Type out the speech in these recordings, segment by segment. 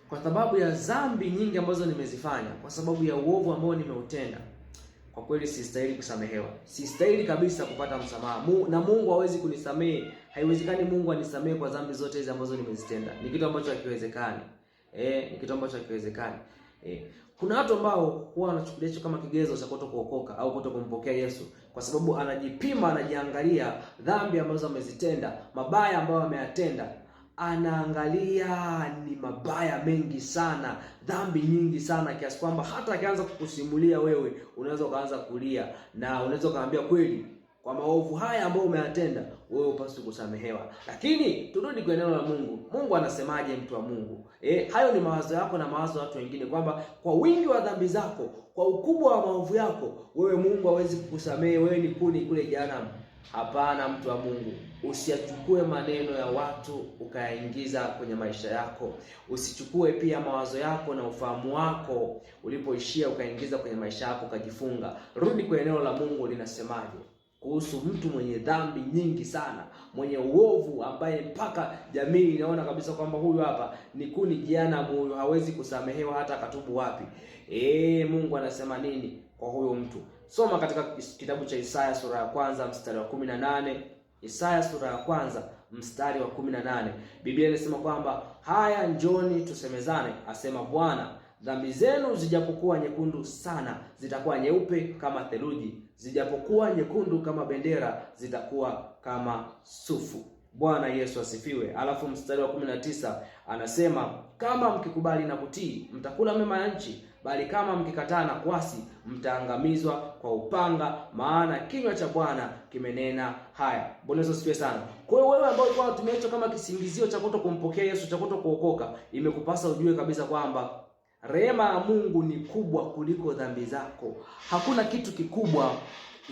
kwa sababu ya dhambi nyingi ambazo nimezifanya, kwa sababu ya uovu ambao nimeutenda, kwa kweli sistahili kusamehewa. Sistahili kabisa kupata msamaha. Na Mungu hawezi kunisamehe. Haiwezekani Mungu anisamehe kwa dhambi zote hizi ambazo nimezitenda. Ni kitu ambacho hakiwezekani. Ni kitu ambacho hakiwezekani. Kuna watu ambao huwa wanachukulia hicho kama kigezo cha kutokuokoka au kutokumpokea Yesu, kwa sababu anajipima, anajiangalia dhambi ambazo amezitenda, mabaya ambayo ameyatenda. Anaangalia ni mabaya mengi sana, dhambi nyingi sana, kiasi kwamba hata akianza kukusimulia wewe unaweza ukaanza kulia, na unaweza ukaambia kweli kwa maovu haya ambayo umeyatenda wewe upaswi kusamehewa. Lakini turudi kwa neno la Mungu. Mungu anasemaje, mtu wa Mungu? Hayo ni mawazo yako na mawazo ya watu wengine, kwamba kwa wingi wa dhambi zako, kwa ukubwa wa maovu yako, wewe Mungu hawezi kukusamehe, wewe ni kuni kule jehanamu. Hapana, mtu wa Mungu, usiyachukue maneno ya watu ukayaingiza kwenye maisha yako. Usichukue pia mawazo yako na ufahamu wako ulipoishia ukaingiza kwenye maisha yako ukajifunga. Rudi kwa neno la Mungu linasemaje kuhusu mtu mwenye dhambi nyingi sana, mwenye uovu, ambaye mpaka jamii inaona kabisa kwamba huyu hapa ni kuni jehanamu, huyu hawezi kusamehewa hata akatubu wapi. Mungu anasema nini kwa huyo mtu? Soma katika kitabu cha Isaya sura ya kwanza mstari wa 18. Isaya sura ya kwanza mstari wa 18. Biblia inasema kwamba haya, njoni tusemezane, asema Bwana, dhambi zenu zijapokuwa nyekundu sana, zitakuwa nyeupe kama theluji, zijapokuwa nyekundu kama bendera, zitakuwa kama sufu. Bwana Yesu asifiwe. Alafu mstari wa 19 anasema, kama mkikubali na kutii, mtakula mema ya nchi, bali kama mkikataa na kuasi, mtaangamizwa kwa upanga, maana kinywa cha Bwana kimenena haya. Bwana Yesu asifiwe sana. Kwa hiyo wewe ambao ulikuwa unatumia hicho kama kisingizio cha kutokumpokea Yesu, cha kutokuokoka, imekupasa ujue kabisa kwamba rehema ya Mungu ni kubwa kuliko dhambi zako. Hakuna kitu kikubwa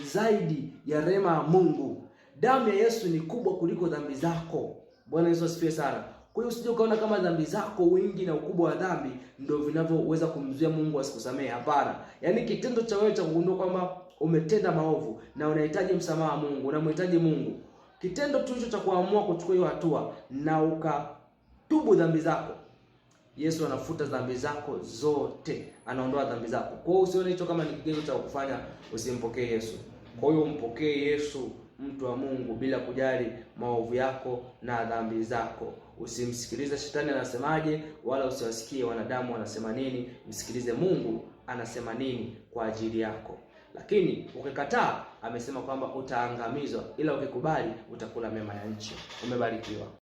zaidi ya rehema ya Mungu. Damu ya Yesu ni kubwa kuliko dhambi zako. Bwana Yesu asifiwe sana. Kwa hiyo usije ukaona kama dhambi zako, wingi na ukubwa wa dhambi ndio vinavyoweza kumzuia Mungu asikusamehe. Hapana. Yaani kitendo cha wewe cha kugundua kwamba umetenda maovu na unahitaji msamaha wa Mungu, unamhitaji Mungu, kitendo tu hicho cha kuamua kuchukua hiyo hatua na ukatubu dhambi zako, Yesu anafuta dhambi zako zote, anaondoa dhambi zako. Kwa hiyo usione hicho kama ni kigezo cha kufanya usimpokee Yesu. Kwa hiyo umpokee Yesu, mtu wa Mungu, bila kujali maovu yako na dhambi zako. Usimsikilize shetani anasemaje, wala usiwasikie wanadamu wanasema nini. Msikilize Mungu anasema nini kwa ajili yako. Lakini ukikataa, amesema kwamba utaangamizwa, ila ukikubali utakula mema ya nchi. Umebarikiwa.